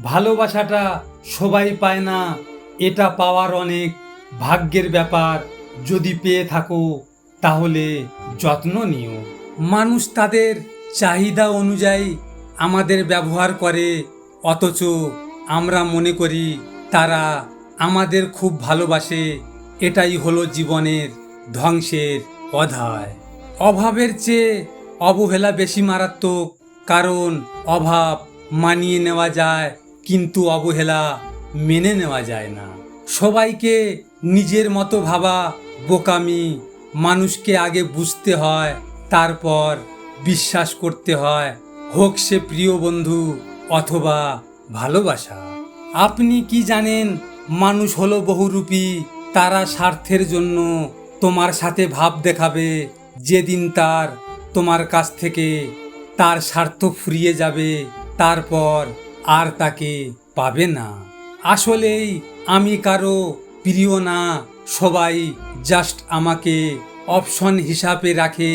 ভালোবাসাটা সবাই পায় না, এটা পাওয়ার অনেক ভাগ্যের ব্যাপার। যদি পেয়ে থাকো তাহলে যত্ন নিও। মানুষ তাদের চাহিদা অনুযায়ী আমাদের ব্যবহার করে, অথচ আমরা মনে করি তারা আমাদের খুব ভালোবাসে। এটাই হলো জীবনের ধ্বংসের অধ্যায়। অভাবের চেয়ে অবহেলা বেশি মারাত্মক, কারণ অভাব মানিয়ে নেওয়া যায় কিন্তু অবহেলা মেনে নেওয়া যায় না। সবাইকে নিজের মতো ভাবা বোকামি। মানুষকে আগে বুঝতে হয়, তারপর বিশ্বাস করতে হয়, হোক সে প্রিয় বন্ধু অথবা ভালোবাসা। আপনি কি জানেন, মানুষ হলো বহুরূপী। তারা স্বার্থের জন্য তোমার সাথে ভাব দেখাবে। যেদিন তার তোমার কাছ থেকে তার স্বার্থ ফুরিয়ে যাবে, তারপর আর তাকে পাবে না। আসলেই আমি কারো প্রিয় না, সবাই জাস্ট আমাকে অপশন হিসাবে রাখে।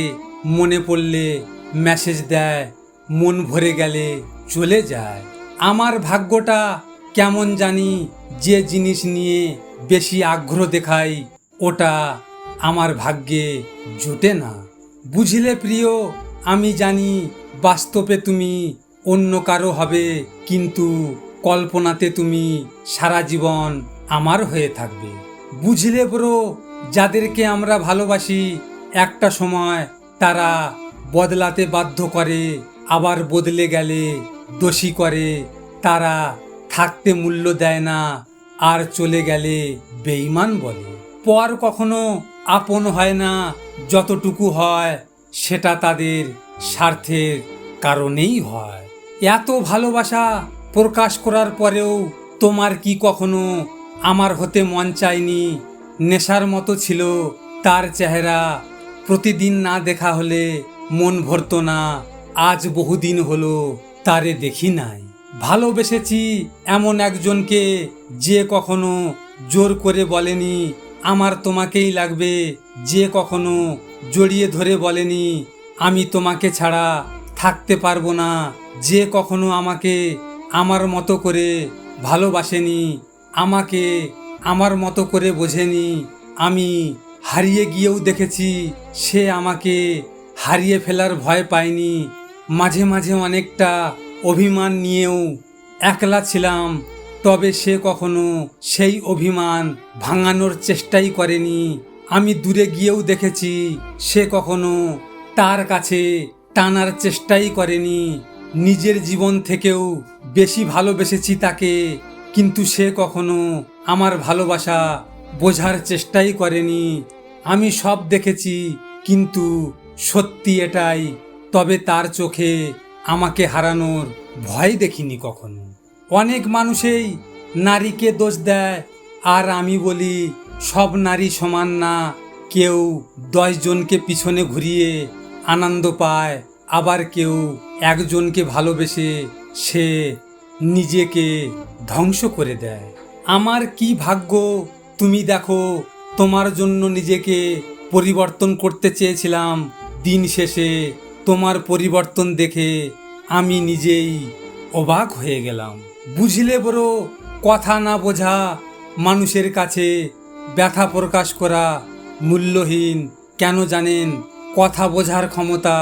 মনে পড়লে মেসেজ দেয়, মন ভরে গেলে চলে যায়। আমার ভাগ্যটা কেমন জানি, যে জিনিস নিয়ে বেশি আগ্রহ দেখাই ওটা আমার ভাগ্যে জোটে না। বুঝলে প্রিয়, আমি জানি বাস্তবে তুমি অন্য কারো হবে, কিন্তু কল্পনাতে তুমি সারা জীবন আমার হয়ে থাকবে। বুঝলে ব্রো, যাদেরকে আমরা ভালোবাসি একটা সময় তারা বদলাতে বাধ্য করে, আবার বদলে গেলে দোষী করে। তারা থাকতে মূল্য দেয় না, আর চলে গেলে বেঈমান বলে। পর কখনো আপন হয় না, যতটুকু হয় সেটা তাদের স্বার্থের কারণেই হয়। এত ভালোবাসা প্রকাশ করার পরেও তোমার কি কখনো আমার হতে মন চায়নি? নেশার মতো ছিল তার চেহারা, প্রতিদিন না দেখা হলে মন ভরতো না। আজ বহুদিন হলো তারে দেখি নাই। ভালোবেসেছি এমন একজনকে যে কখনো জোর করে বলেনি আমার তোমাকেই লাগবে, যে কখনো জড়িয়ে ধরে বলেনি আমি তোমাকে ছাড়া থাকতে পারবো না, যে কখনো আমাকে আমার মতো করে ভালোবাসেনি, আমাকে আমার মতো করে বোঝেনি। আমি হারিয়ে গিয়েও দেখেছি সে আমাকে হারিয়ে ফেলার ভয় পায়নি। মাঝে মাঝে অনেকটা অভিমান নিয়েও একলা ছিলাম, তবে সে কখনো সেই অভিমান ভাঙানোর চেষ্টাই করেনি। আমি দূরে গিয়েও দেখেছি সে কখনো তার কাছে টানার চেষ্টাই করেনি। নিজের জীবন থেকেও বেশি ভালোবেসেছি তাকে, কিন্তু সে কখনো আমার ভালোবাসা বোঝার চেষ্টাই করেনি। আমি সব দেখেছি, কিন্তু সত্যি এটাই, তবে তার চোখে আমাকে হারানোর ভয় দেখিনি কখনো। অনেক মানুষই নারীকে দোষ দেয়, আর আমি বলি সব নারী সমান না। কেউ 10 জনকে পিছনে ঘুরিয়ে আনন্দ পায়, আবার কেউ একজনকে ভালোবেসে সে নিজেকে ধ্বংস করে দেয়। আমার কি ভাগ্য, তুমি দেখো, তোমার জন্য নিজেকে পরিবর্তন করতে চেয়েছিলাম। দিন শেষে তোমার পরিবর্তন দেখে আমি নিজেই অবাক হয়ে গেলাম। বুঝলে বড়, কথা না বোঝা মানুষের কাছে ব্যথা প্রকাশ করা মূল্যহীন। কেন জানেন, কথা বোঝার ক্ষমতা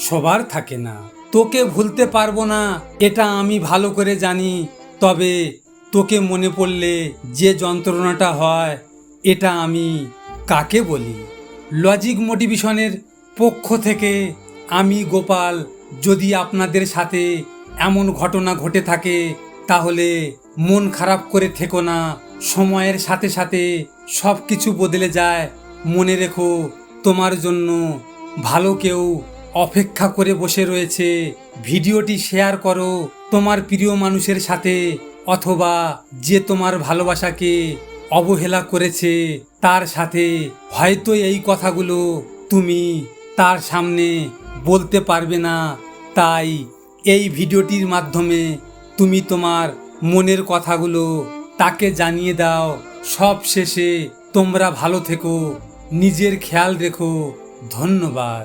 সবার থাকে না। তোকে ভুলতে পারবো না এটা আমি ভালো করে জানি, তবে তোকে মনে পড়লে যে যন্ত্রণাটা হয় এটা আমি কাকে বলি। লজিক মোটিভেশনের পক্ষ থেকে আমি গোপাল। যদি আপনাদের সাথে এমন ঘটনা ঘটে থাকে তাহলে মন খারাপ করে থেকো না। সময়ের সাথে সাথে সব কিছু বদলে যায়। মনে রেখো, তোমার জন্য ভালো কেউ অপেক্ষা করে বসে রয়েছে। ভিডিওটি শেয়ার করো তোমার প্রিয় মানুষের সাথে, অথবা যে তোমার ভালোবাসাকে অবহেলা করেছে তার সাথে। হয়তো এই কথাগুলো তুমি তার সামনে বলতে পারবে না, তাই এই ভিডিওটির মাধ্যমে তুমি তোমার মনের কথাগুলো তাকে জানিয়ে দাও। সব শেষে তোমরা ভালো থেকো, নিজের খেয়াল রেখো। ধন্যবাদ।